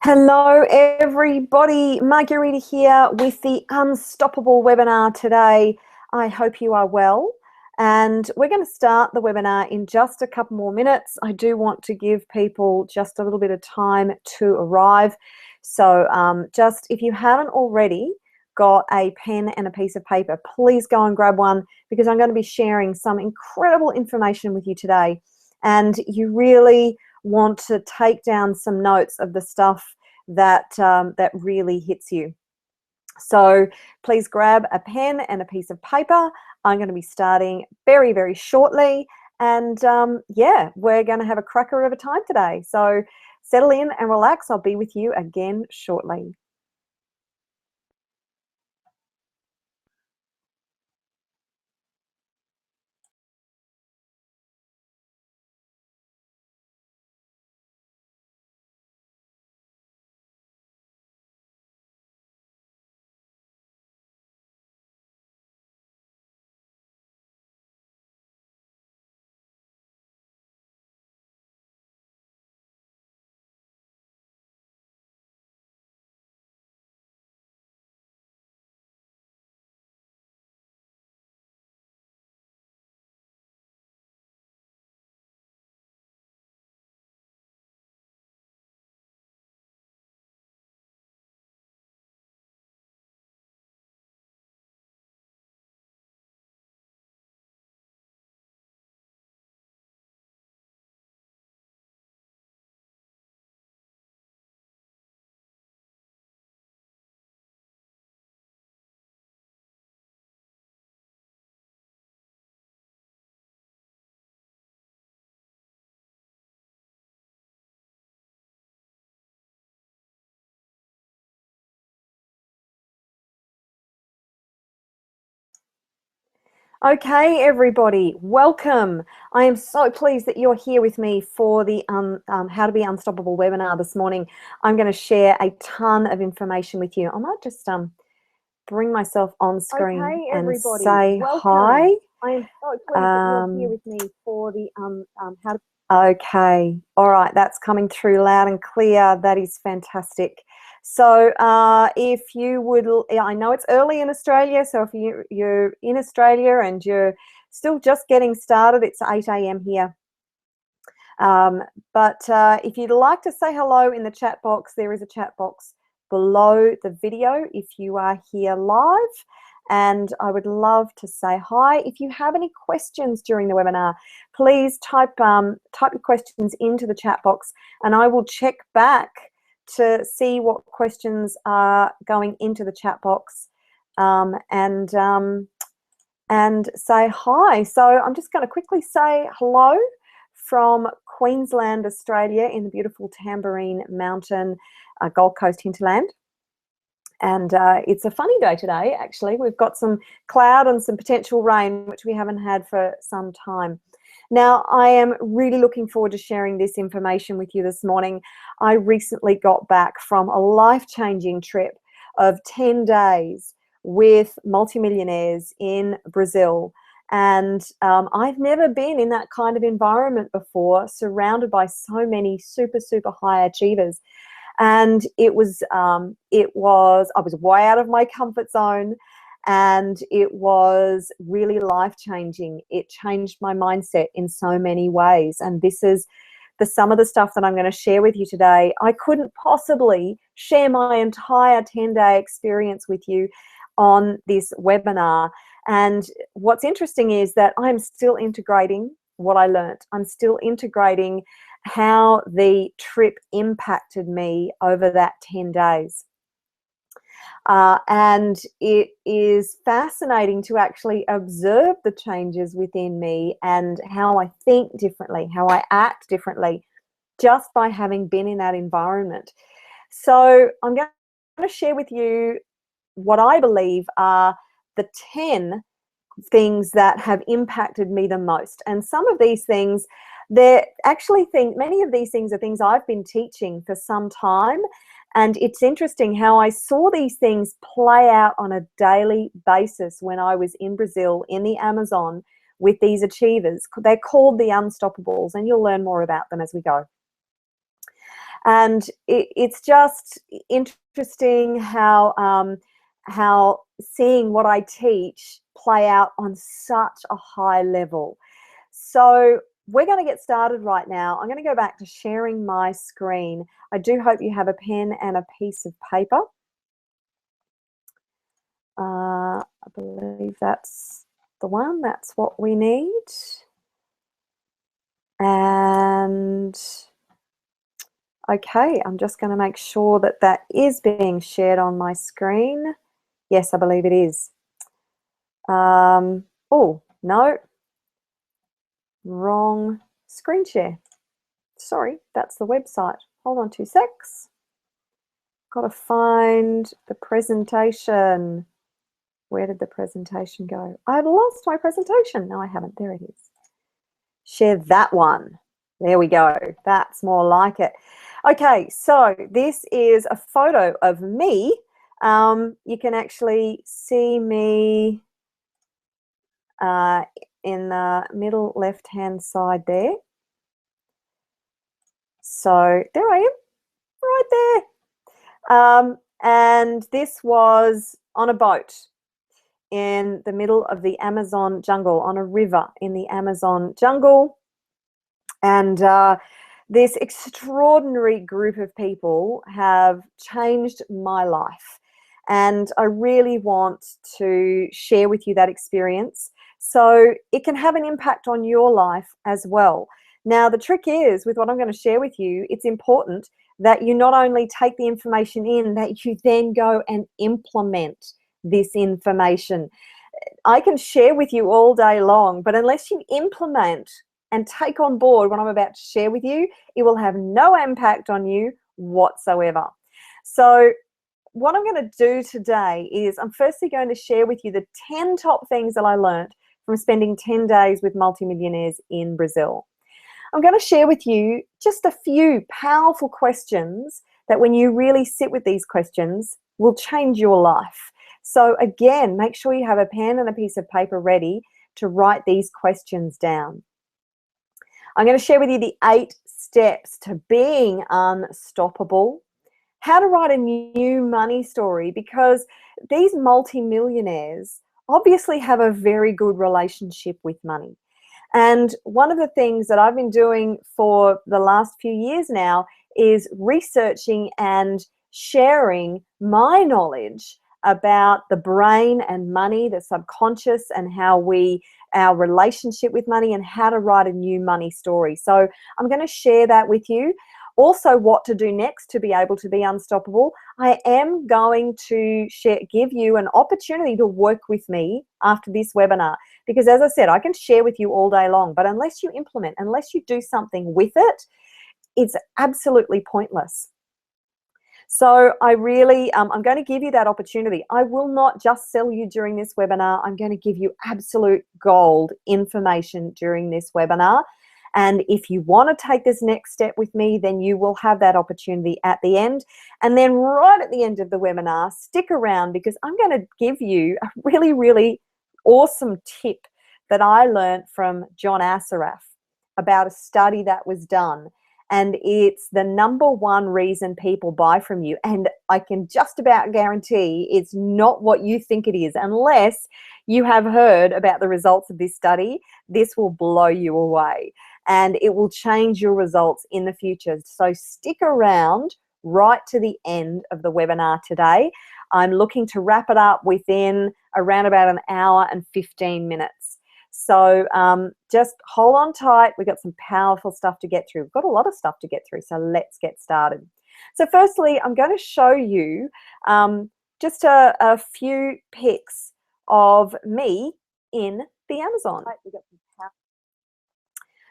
Hello everybody, Margarita here with the Unstoppable webinar today. I hope you are well, and we're going to start the webinar in just a couple more minutes. I do want to give people just a little bit of time to arrive, so just if you haven't already got a pen and a piece of paper, please go and grab one, because I'm going to be sharing some incredible information with you today, and you really want to take down some notes of the stuff that that really hits you. So please grab a pen and a piece of paper. I'm going to be starting very, very shortly, and yeah, we're going to have a cracker of a time today. So settle in and relax. I'll be with you again shortly. Okay, everybody, welcome. I am so pleased that you're here with me for the How to Be Unstoppable webinar this morning. I'm going to share a ton of information with you. I might just bring myself on screen and say hi. I am so pleased that you're here with me for the How to. Okay, all right, that's coming through loud and clear. That is fantastic. So if you would, I know it's early in Australia, so if you're in Australia and you're still just getting started, it's 8 a.m. here. But if you'd like to say hello in the chat box, there is a chat box below the video if you are here live, and I would love to say hi. If you have any questions during the webinar, please type your questions into the chat box, and I will check back to see what questions are going into the chat box and say hi. So I'm just going to quickly say hello from Queensland, Australia, in the beautiful Tamborine Mountain, Gold Coast hinterland. And it's a funny day today, actually. We've got some cloud and some potential rain, which we haven't had for some time. Now, I am really looking forward to sharing this information with you this morning. I recently got back from a life-changing trip of 10 days with multi-millionaires in Brazil. And I've never been in that kind of environment before, surrounded by so many super, super high achievers. And I was way out of my comfort zone, and it was really life-changing. It changed my mindset in so many ways, and this is some of the stuff that I'm going to share with you today. I couldn't possibly share my entire 10-day experience with you on this webinar, and what's interesting is that I'm still integrating what I learned. I'm still integrating how the trip impacted me over that 10 days. And it is fascinating to actually observe the changes within me and how I think differently, how I act differently, just by having been in that environment. So I'm going to share with you what I believe are the 10 things that have impacted me the most. And some of these things, many of these things are things I've been teaching for some time. And it's interesting how I saw these things play out on a daily basis when I was in Brazil, in the Amazon, with these achievers. They're called the Unstoppables, and you'll learn more about them as we go. And it's just interesting how seeing what I teach play out on such a high level. So we're going to get started right now. I'm going to go back to sharing my screen. I do hope you have a pen and a piece of paper. I believe that's the one. That's what we need. And okay, I'm just going to make sure that that is being shared on my screen. Yes, I believe it is. Oh, no. Wrong screen share. Sorry, that's the website. Hold on 2 secs. Got to find the presentation. Where did the presentation go? I've lost my presentation. No, I haven't. There it is. Share that one. There we go. That's more like it. Okay, so this is a photo of me. You can actually see me in the middle left-hand side there. So there I am, right there. And this was on a boat in the middle of the Amazon jungle, on a river in the Amazon jungle. And this extraordinary group of people have changed my life. And I really want to share with you that experience so it can have an impact on your life as well. Now, the trick is, with what I'm going to share with you, it's important that you not only take the information in, that you then go and implement this information. I can share with you all day long, but unless you implement and take on board what I'm about to share with you, it will have no impact on you whatsoever. So what I'm going to do today is I'm firstly going to share with you the 10 top things that I learned from spending 10 days with multimillionaires in Brazil. I'm going to share with you just a few powerful questions that when you really sit with these questions will change your life. So again, make sure you have a pen and a piece of paper ready to write these questions down. I'm going to share with you the 8 steps to being unstoppable, how to write a new money story, because these multimillionaires obviously have a very good relationship with money. And one of the things that I've been doing for the last few years now is researching and sharing my knowledge about the brain and money, the subconscious, and how our relationship with money, and how to write a new money story. So I'm going to share that with you. Also, what to do next to be able to be unstoppable. I am going to give you an opportunity to work with me after this webinar, because as I said, I can share with you all day long, but unless you implement, unless you do something with it, it's absolutely pointless. So I really, I'm going to give you that opportunity. I will not just sell you during this webinar. I'm going to give you absolute gold information during this webinar. And if you want to take this next step with me, then you will have that opportunity at the end. And then right at the end of the webinar, stick around, because I'm going to give you a really, really awesome tip that I learned from John Assaraf about a study that was done. And it's the #1 reason people buy from you. And I can just about guarantee it's not what you think it is. Unless you have heard about the results of this study, this will blow you away. And it will change your results in the future. So stick around right to the end of the webinar today. I'm looking to wrap it up within around about an hour and 15 minutes. So just hold on tight. We've got some powerful stuff to get through. We've got a lot of stuff to get through, so let's get started. So firstly, I'm going to show you just a few pics of me in the Amazon.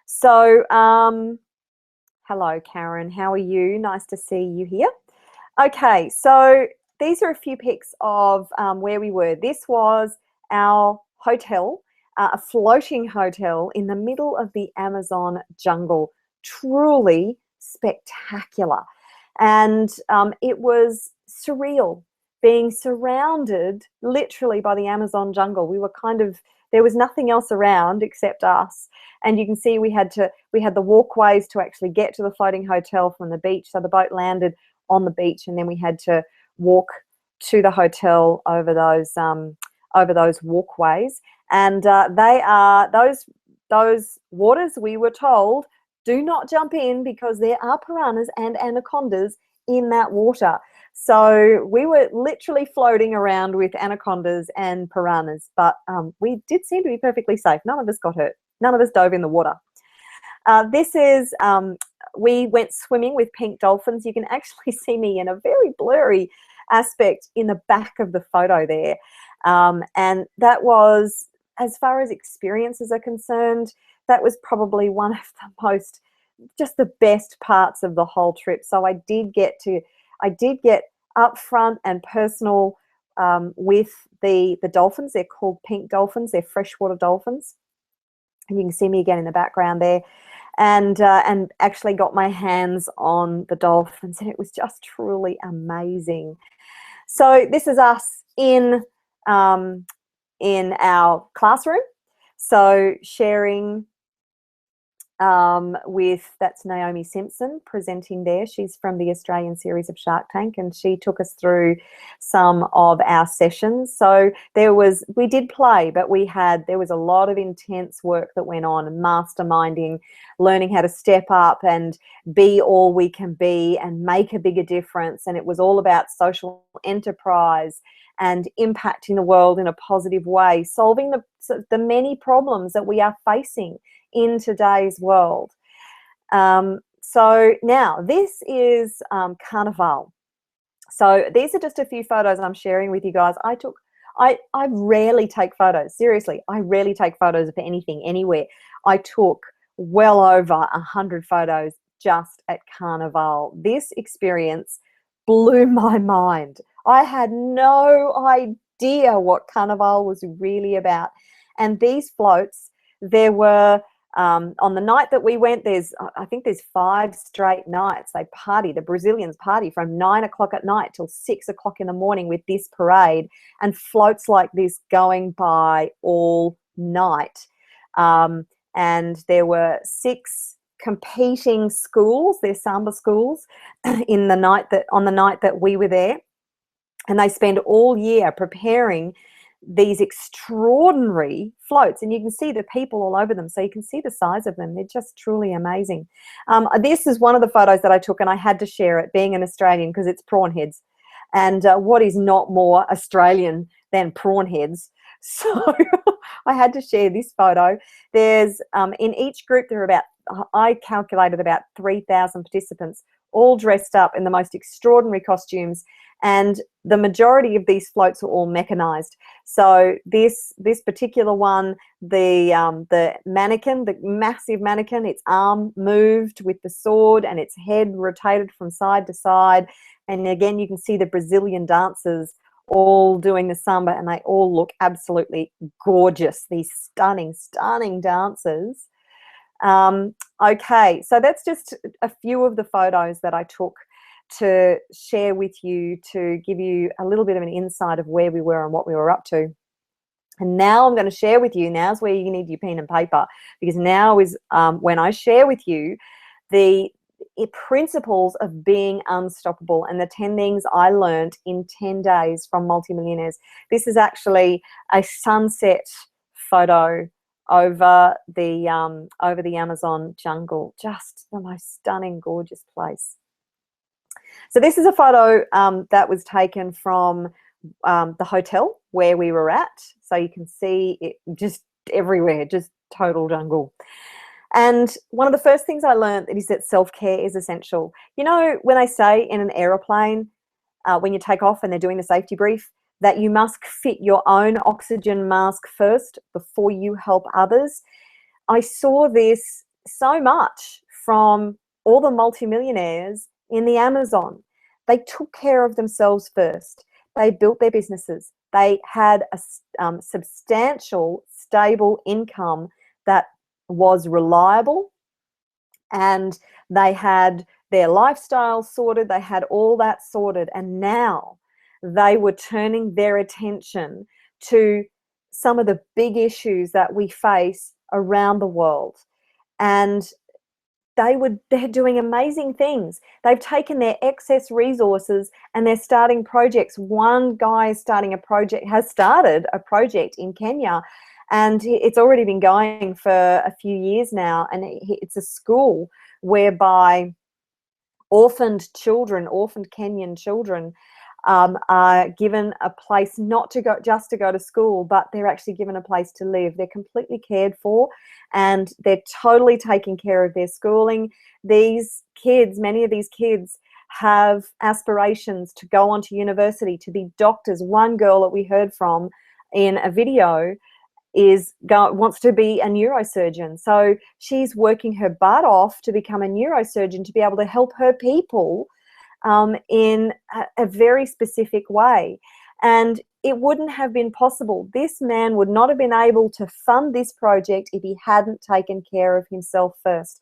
So hello, Karen. How are you? Nice to see you here. Okay, so these are a few pics of where we were. This was our hotel, a floating hotel in the middle of the Amazon jungle. Truly spectacular. And it was surreal being surrounded literally by the Amazon jungle. We were kind of There was nothing else around except us. And you can see we had the walkways to actually get to the floating hotel from the beach. So the boat landed on the beach, and then we had to walk to the hotel over those walkways. And they are those waters, we were told, do not jump in because there are piranhas and anacondas in that water. So we were literally floating around with anacondas and piranhas, but we did seem to be perfectly safe. None of us got hurt. None of us dove in the water. We went swimming with pink dolphins. You can actually see me in a very blurry aspect in the back of the photo there. And that was, as far as experiences are concerned, that was probably one of just the best parts of the whole trip. So I did get up front and personal with the dolphins. They're called pink dolphins. They're freshwater dolphins. And you can see me again in the background there. And actually got my hands on the dolphins, and it was just truly amazing. So this is us in our classroom. So sharing that's Naomi Simpson presenting there. She's from the Australian series of Shark Tank, and she took us through some of our sessions. So we did play, but there was a lot of intense work that went on, and masterminding, learning how to step up and be all we can be and make a bigger difference. And it was all about social enterprise and impacting the world in a positive way, solving the many problems that we are facing in today's world. So now this is Carnival. So these are just a few photos I'm sharing with you guys. I rarely take photos. Seriously, I rarely take photos of anything, anywhere. I took well over 100 photos just at Carnival. This experience blew my mind. I had no idea what Carnival was really about. And these floats, there were, on the night that we went, I think there's 5 straight nights. They party, the Brazilians party from 9 o'clock at night till 6 o'clock in the morning with this parade and floats like this going by all night. And there were 6 competing schools, they're samba schools, on the night that we were there. And they spend all year preparing these extraordinary floats, and you can see the people all over them, so you can see the size of them. They're just truly amazing. This is one of the photos that I took, and I had to share it, being an Australian, because it's prawn heads, and what is not more Australian than prawn heads? So I had to share this photo. There's in each group there are I calculated about 3,000 participants, all dressed up in the most extraordinary costumes, and the majority of these floats are all mechanized. So this particular one, the mannequin, the massive mannequin, its arm moved with the sword and its head rotated from side to side. And again, you can see the Brazilian dancers all doing the samba, and they all look absolutely gorgeous, these stunning, stunning dancers. Okay, so that's just a few of the photos that I took to share with you, to give you a little bit of an insight of where we were and what we were up to. And now I'm going to share with you, now's where you need your pen and paper, because now is when I share with you the principles of being unstoppable and the 10 things I learned in 10 days from Multi-Millionaires. This is actually a sunset photo over the Amazon jungle. Just the most stunning, gorgeous place. So this is a photo that was taken from the hotel where we were at. So you can see it just everywhere, just total jungle. And one of the first things I learned is that self-care is essential. You know, when they say in an aeroplane, when you take off and they're doing the safety brief, that you must fit your own oxygen mask first before you help others. I saw this so much from all the multimillionaires in the Amazon. They took care of themselves first. They built their businesses. They had a substantial, stable income that was reliable, and they had their lifestyle sorted. They had all that sorted, and now they were turning their attention to some of the big issues that we face around the world. And they're doing amazing things. They've taken their excess resources and they're starting projects. One guy has started a project in Kenya, and it's already been going for a few years now. And it's a school whereby orphaned Kenyan children are given a place not to go just to go to school, but they're actually given a place to live. They're completely cared for, and they're totally taking care of their schooling. These kids, many of these kids, have aspirations to go on to university, to be doctors. One girl that we heard from in a video wants to be a neurosurgeon. So she's working her butt off to become a neurosurgeon, to be able to help her people in a very specific way. And it wouldn't have been possible. This man would not have been able to fund this project if he hadn't taken care of himself first.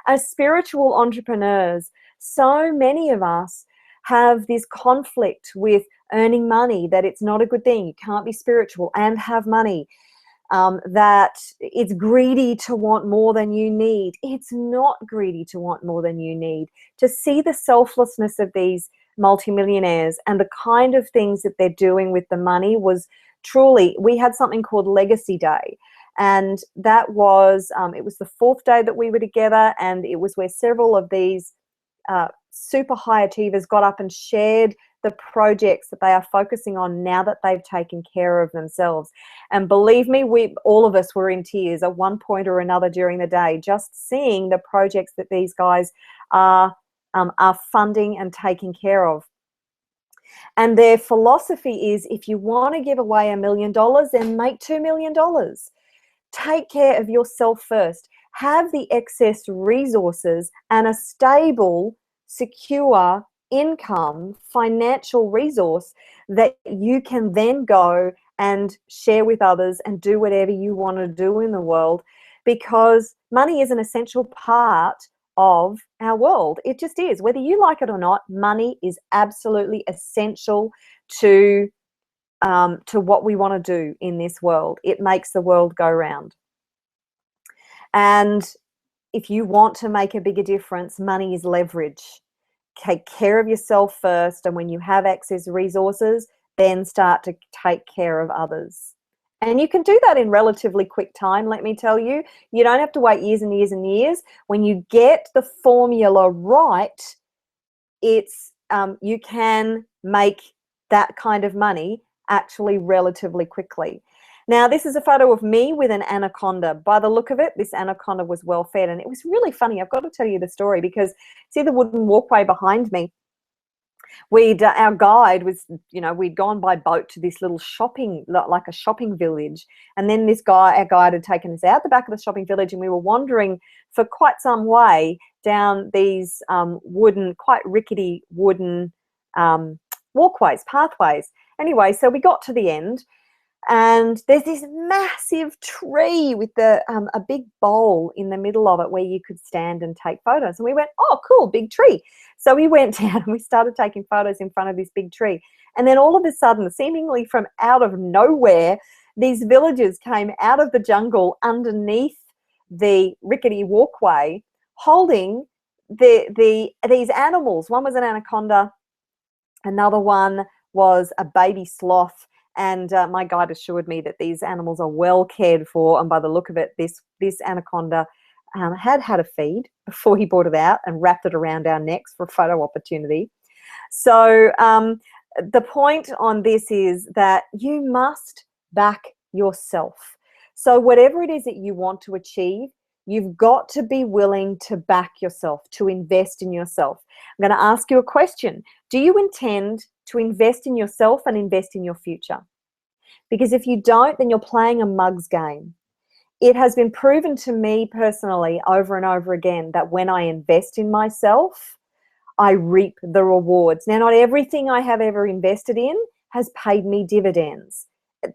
As spiritual entrepreneurs, so many of us have this conflict with earning money, that it's not a good thing. You can't be spiritual and have money. That it's greedy to want more than you need. It's not greedy to want more than you need. To see the selflessness of these multimillionaires and the kind of things that they're doing with the money was truly, we had something called Legacy Day. And that was, it was the 4th day that we were together, and it was where several of these super high achievers got up and shared the projects that they are focusing on now that they've taken care of themselves. And believe me, all of us were in tears at one point or another during the day, just seeing the projects that these guys are funding and taking care of. And their philosophy is, if you want to give away $1 million, then make $2 million. Take care of yourself first. Have the excess resources and a stable, secure income, financial resource that you can then go and share with others and do whatever you want to do in the world, because money is an essential part of our world. It just is. Whether you like it or not, money is absolutely essential to what we want to do in this world. It makes the world go round. And if you want to make a bigger difference, money is leverage. Take care of yourself first, and when you have excess resources, then start to take care of others. And you can do that in relatively quick time, let me tell you. You don't have to wait years and years and years. When you get the formula right, it's you can make that kind of money actually relatively quickly. Now, this is a photo of me with an anaconda. By the look of it, this anaconda was well fed, and it was really funny. I've got to tell you the story, because see the wooden walkway behind me? Our guide was, we'd gone by boat to this little like a shopping village, and then our guide had taken us out the back of the shopping village, and we were wandering for quite some way down these quite rickety wooden walkways, pathways. Anyway, so we got to the end, and there's this massive tree with a big bowl in the middle of it where you could stand and take photos. And we went, oh, cool, big tree. So we went down and we started taking photos in front of this big tree. And then all of a sudden, seemingly from out of nowhere, these villagers came out of the jungle underneath the rickety walkway, holding these animals. One was an anaconda, another one was a baby sloth. And my guide assured me that these animals are well cared for. And by the look of it, this anaconda had a feed before he brought it out and wrapped it around our necks for a photo opportunity. So the point on this is that you must back yourself. So whatever it is that you want to achieve, you've got to be willing to back yourself, to invest in yourself. I'm going to ask you a question. Do you intend to invest in yourself and invest in your future? Because if you don't, then you're playing a mug's game. It has been proven to me personally over and over again that when I invest in myself, I reap the rewards. Now, not everything I have ever invested in has paid me dividends.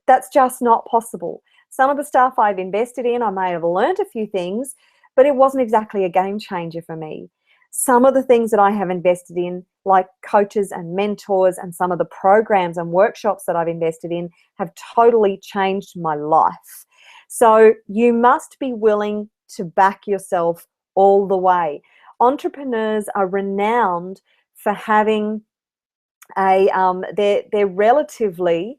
That's just not possible. Some of the stuff I've invested in, I may have learned a few things, but it wasn't exactly a game changer for me. Some of the things that I have invested in, like coaches and mentors, and some of the programs and workshops that I've invested in have totally changed my life. So you must be willing to back yourself all the way. Entrepreneurs are renowned for having they're relatively,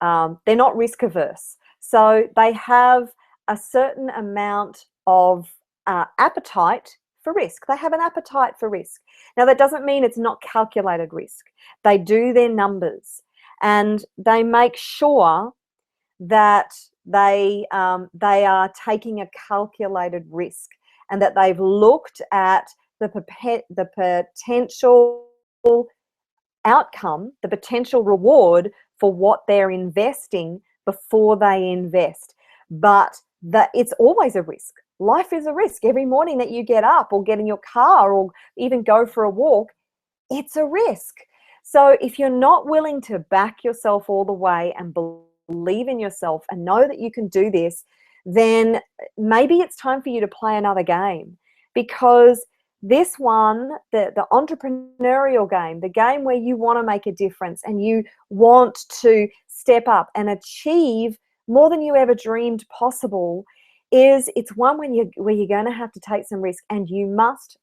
they're not risk averse. So they have a certain amount of appetite for risk. They have an appetite for risk. Now, that doesn't mean it's not calculated risk. They do their numbers and they make sure that they are taking a calculated risk, and that they've looked at the potential outcome, the potential reward for what they're investing before they invest. But it's always a risk. Life is a risk. Every morning that you get up or get in your car or even go for a walk, it's a risk. So if you're not willing to back yourself all the way and believe in yourself and know that you can do this, then maybe it's time for you to play another game. Because this one, the entrepreneurial game, the game where you want to make a difference and you want to step up and achieve more than you ever dreamed possible, it's one where you're going to have to take some risk, and you must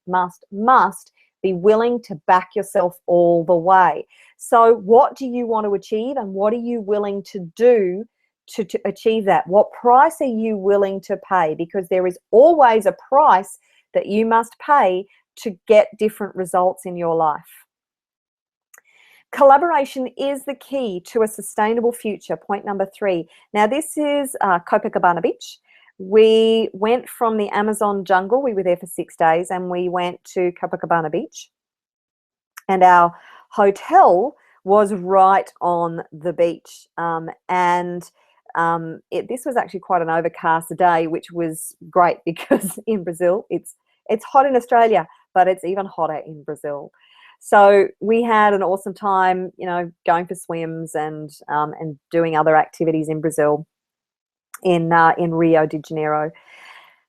be willing to back yourself all the way. So what do you want to achieve, and what are you willing to do to achieve that? What price are you willing to pay? Because there is always a price that you must pay to get different results in your life. Collaboration is the key to a sustainable future. Point number 3. Now, this is Copacabana Beach. We went from the Amazon jungle. We were there for 6 days, and we went to Copacabana Beach. And our hotel was right on the beach. This was actually quite an overcast day, which was great because in Brazil, it's hot in Australia, but it's even hotter in Brazil. So we had an awesome time, going for swims and doing other activities in Brazil, in Rio de Janeiro.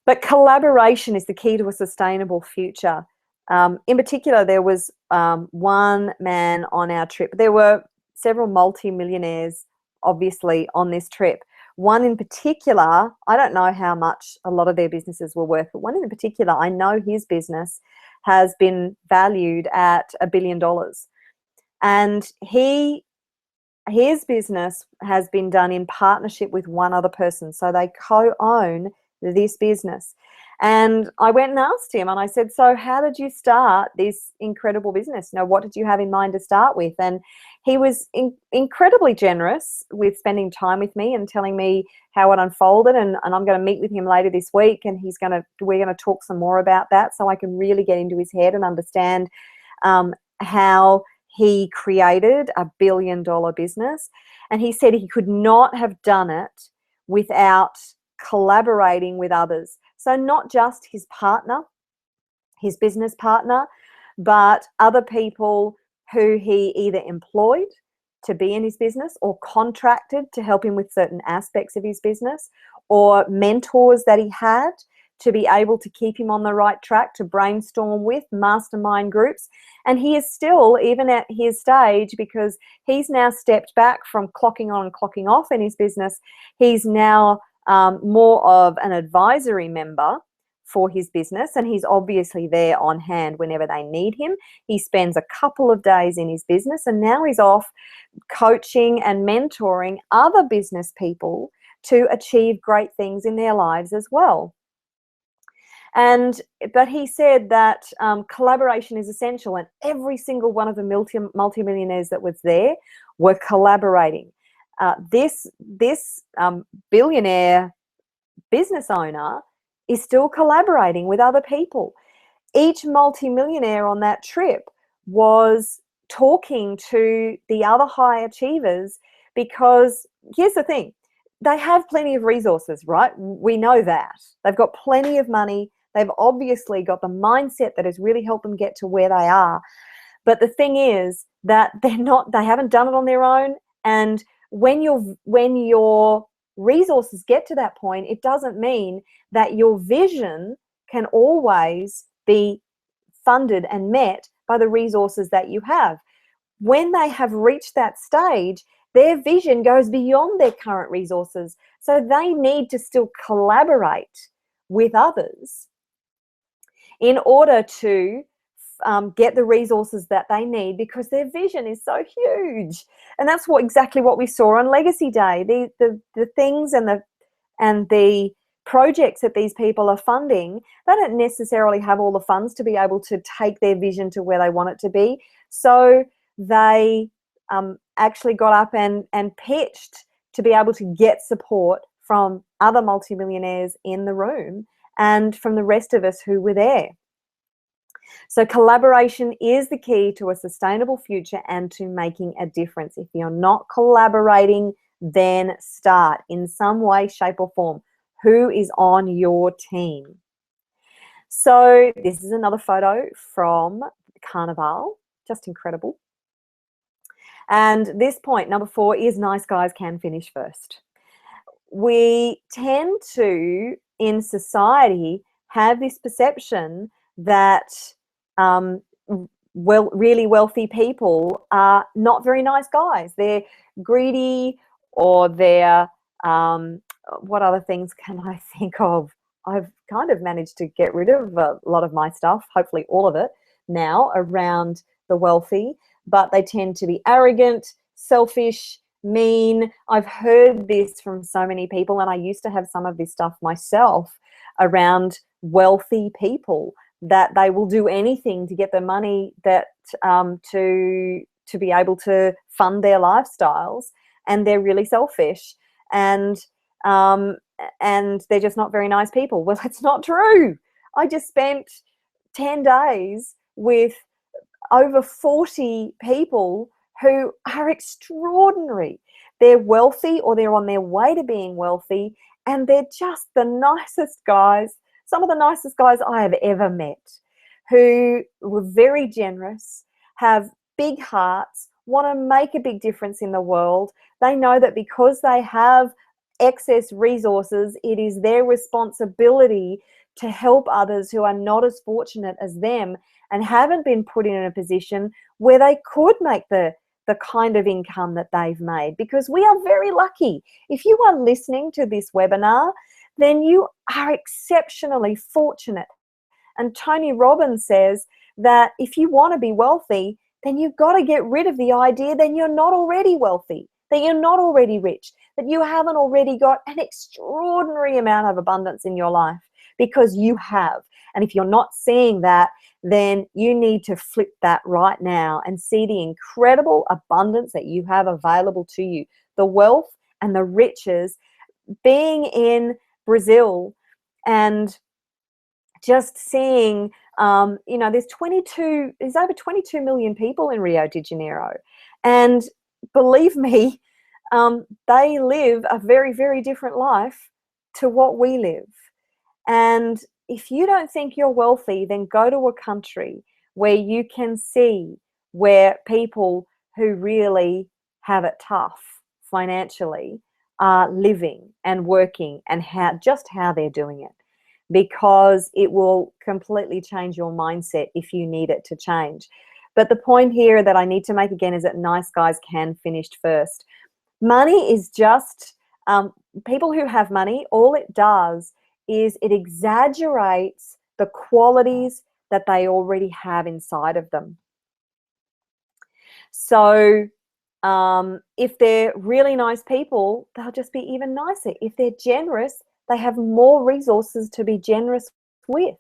But collaboration is the key to a sustainable future. In particular, there was one man on our trip. There were several multi-millionaires, obviously, on this trip. One in particular, I don't know how much a lot of their businesses were worth, but one in particular, I know his business has been valued at $1 billion. And his business has been done in partnership with one other person. So they co-own this business. And I went and asked him, and I said, so how did you start this incredible business? What did you have in mind to start with? And he was incredibly generous with spending time with me and telling me how it unfolded. And I'm going to meet with him later this week, and we're going to talk some more about that, so I can really get into his head and understand how he created a $1 billion business. And he said he could not have done it without collaborating with others. So not just his partner, his business partner, but other people who he either employed to be in his business or contracted to help him with certain aspects of his business, or mentors that he had to be able to keep him on the right track, to brainstorm with, mastermind groups. And he is still, even at his stage, because he's now stepped back from clocking on and clocking off in his business, he's now more of an advisory member for his business, and he's obviously there on hand whenever they need him. He spends a couple of days in his business, and now he's off coaching and mentoring other business people to achieve great things in their lives as well. But he said that collaboration is essential, and every single one of the multi-millionaires that was there were collaborating. This billionaire business owner is still collaborating with other people. Each multi-millionaire on that trip was talking to the other high achievers, because here's the thing, they have plenty of resources, right? We know that. They've got plenty of money. They've obviously got the mindset that has really helped them get to where they are. But the thing is that they haven't done it on their own. And when your resources get to that point, it doesn't mean that your vision can always be funded and met by the resources that you have. When they have reached that stage, their vision goes beyond their current resources. So they need to still collaborate with others in order to get the resources that they need, because their vision is so huge. And that's exactly what we saw on Legacy Day. The things and the projects that these people are funding, they don't necessarily have all the funds to be able to take their vision to where they want it to be. So they actually got up and pitched to be able to get support from other multimillionaires in the room and from the rest of us who were there. So collaboration is the key to a sustainable future and to making a difference. If you're not collaborating, then start in some way, shape or form. Who is on your team? So this is another photo from Carnival, just incredible. And this point, number 4, is nice guys can finish first. We tend to, in society, have this perception that really wealthy people are not very nice guys. They're greedy, or they're what other things can I think of? I've kind of managed to get rid of a lot of my stuff, hopefully all of it now, around the wealthy, but they tend to be arrogant, selfish, mean. I've heard this from so many people, and I used to have some of this stuff myself around wealthy people, that they will do anything to get the money that to be able to fund their lifestyles, and they're really selfish, and they're just not very nice people. Well, that's not true. I just spent 10 days with over 40 people who are extraordinary. They're wealthy, or they're on their way to being wealthy, and they're just the nicest guys, some of the nicest guys I have ever met, who were very generous, have big hearts, want to make a big difference in the world. They know that because they have excess resources, it is their responsibility to help others who are not as fortunate as them and haven't been put in a position where they could make the kind of income that they've made, because we are very lucky. If you are listening to this webinar, then you are exceptionally fortunate. And Tony Robbins says that if you want to be wealthy, then you've got to get rid of the idea that you're not already wealthy, that you're not already rich, that you haven't already got an extraordinary amount of abundance in your life, because you have. And if you're not seeing that, then you need to flip that right now and see the incredible abundance that you have available to you, the wealth and the riches. Being in Brazil and just seeing, there's over 22 million people in Rio de Janeiro. And believe me, they live a very, very different life to what we live. And if you don't think you're wealthy, then go to a country where you can see where people who really have it tough financially are living and working, and how they're doing it, because it will completely change your mindset if you need it to change. But the point here that I need to make again is that nice guys can finish first. Money is just, people who have money, all it does is it exaggerates the qualities that they already have inside of them. So if they're really nice people, they'll just be even nicer. If they're generous, they have more resources to be generous with.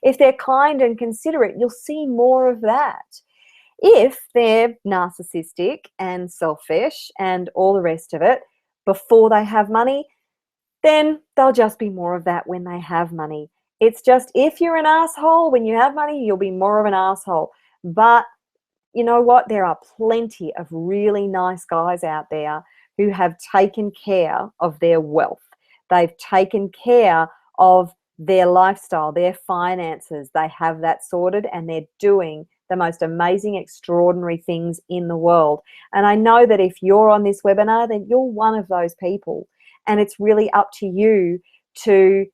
If they're kind and considerate, you'll see more of that. If they're narcissistic and selfish and all the rest of it before they have money, then they'll just be more of that when they have money. It's just, if you're an asshole when you have money, you'll be more of an asshole. But you know what? There are plenty of really nice guys out there who have taken care of their wealth. They've taken care of their lifestyle, their finances. They have that sorted, and they're doing the most amazing, extraordinary things in the world. And I know that if you're on this webinar, then you're one of those people. And it's really up to you to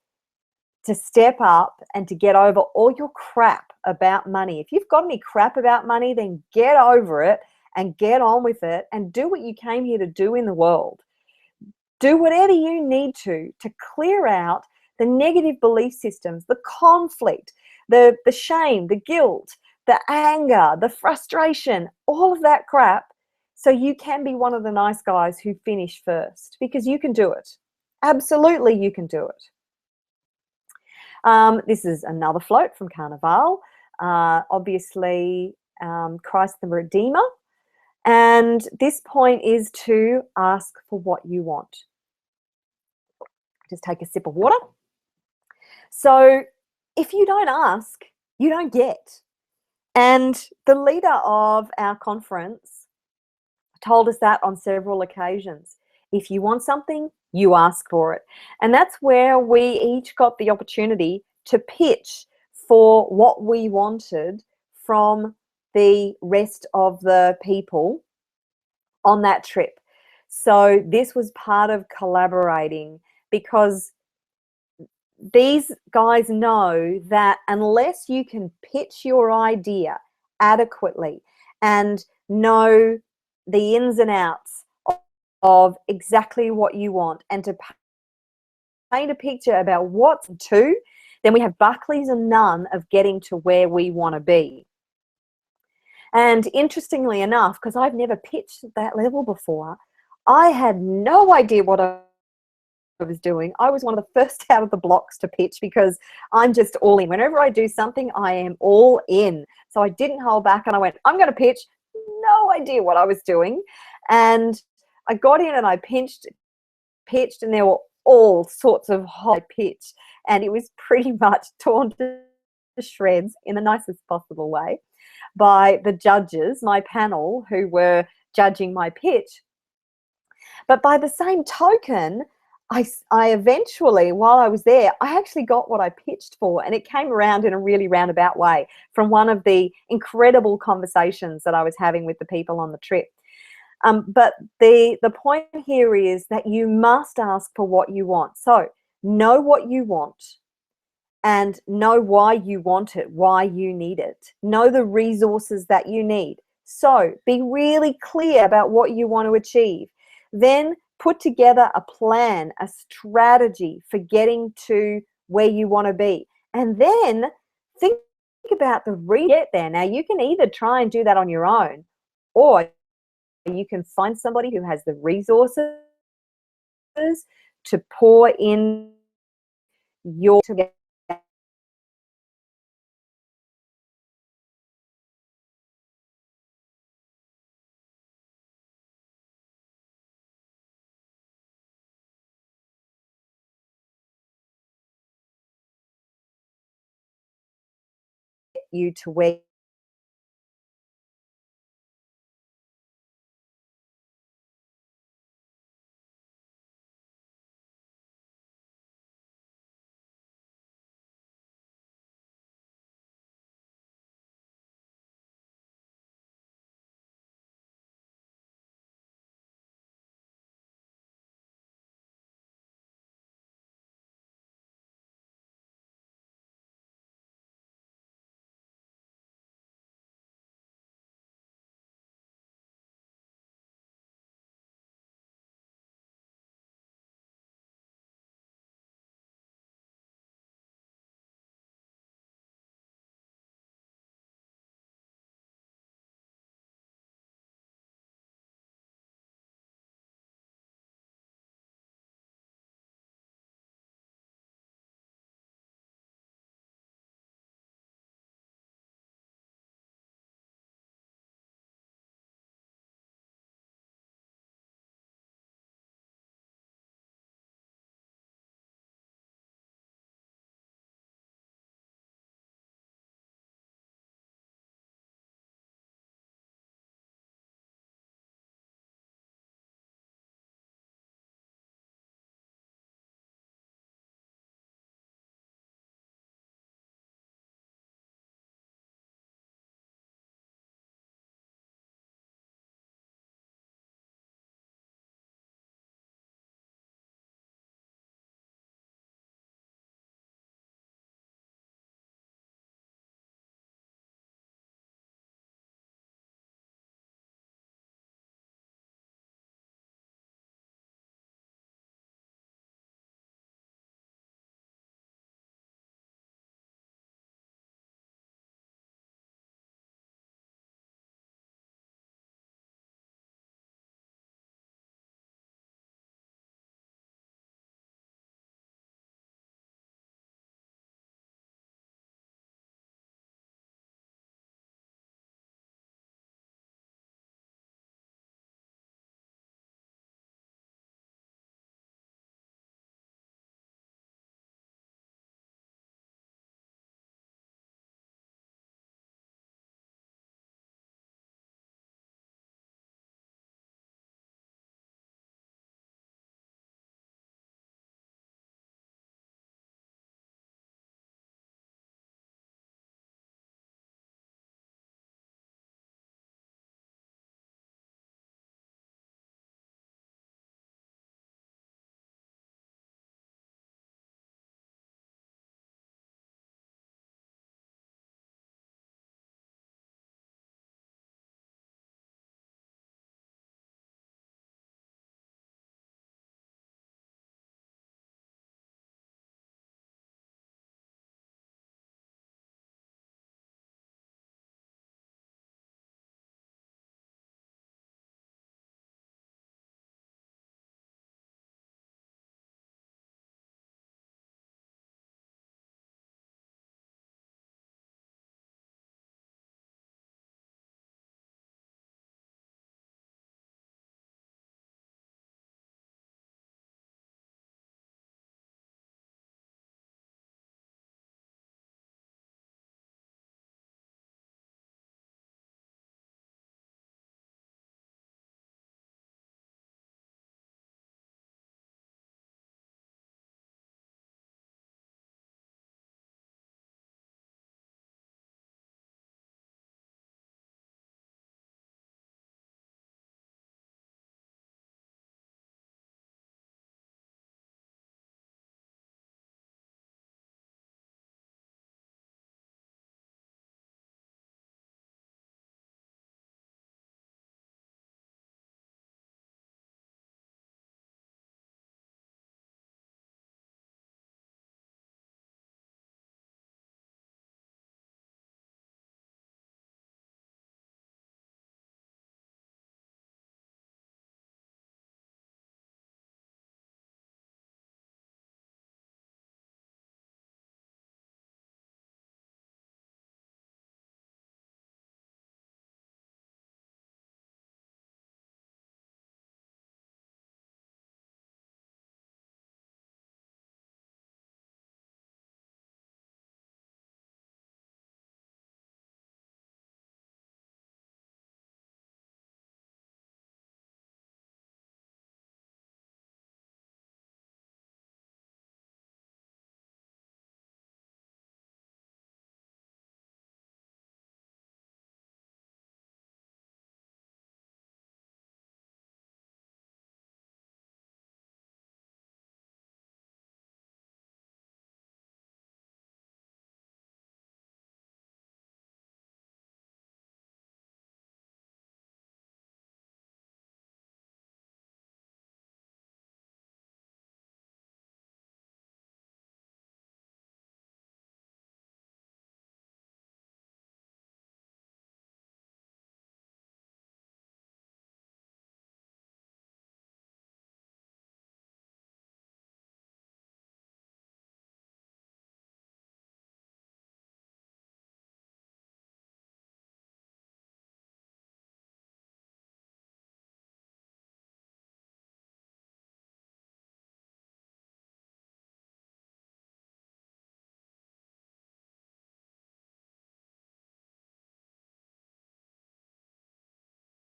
step up and to get over all your crap about money. If you've got any crap about money, then get over it and get on with it and do what you came here to do in the world. Do whatever you need to clear out the negative belief systems, the conflict, the shame, the guilt, the anger, the frustration, all of that crap, so you can be one of the nice guys who finish first, because you can do it. Absolutely, you can do it. This is another float from Carnival. Obviously, Christ the Redeemer. And this point is to ask for what you want. Just take a sip of water. So if you don't ask, you don't get. And the leader of our conference told us that on several occasions. If you want something, you ask for it. And that's where we each got the opportunity to pitch for what we wanted from the rest of the people on that trip. So this was part of collaborating, because these guys know that unless you can pitch your idea adequately and know the ins and outs of exactly what you want, and to paint a picture about what's to, then we have Buckley's and none of getting to where we want to be. And interestingly enough, because I've never pitched at that level before, I had no idea what I was doing. I was one of the first out of the blocks to pitch, because I'm just all in. Whenever I do something, I am all in. So I didn't hold back and I went, I'm going to pitch. No idea what I was doing. And I got in and I pitched, and there were all sorts of high pitch, and it was pretty much torn to shreds in the nicest possible way by the judges, my panel, who were judging my pitch. But by the same token, I eventually, while I was there, I actually got what I pitched for, and it came around in a really roundabout way from one of the incredible conversations that I was having with the people on the trip. But the point here is that you must ask for what you want. So know what you want, and know why you want it, why you need it. Know the resources that you need. So be really clear about what you want to achieve. Then put together a plan, a strategy for getting to where you want to be. And then think about the get there. Now, you can either try and do that on your own, or you can find somebody who has the resources to pour in your you to where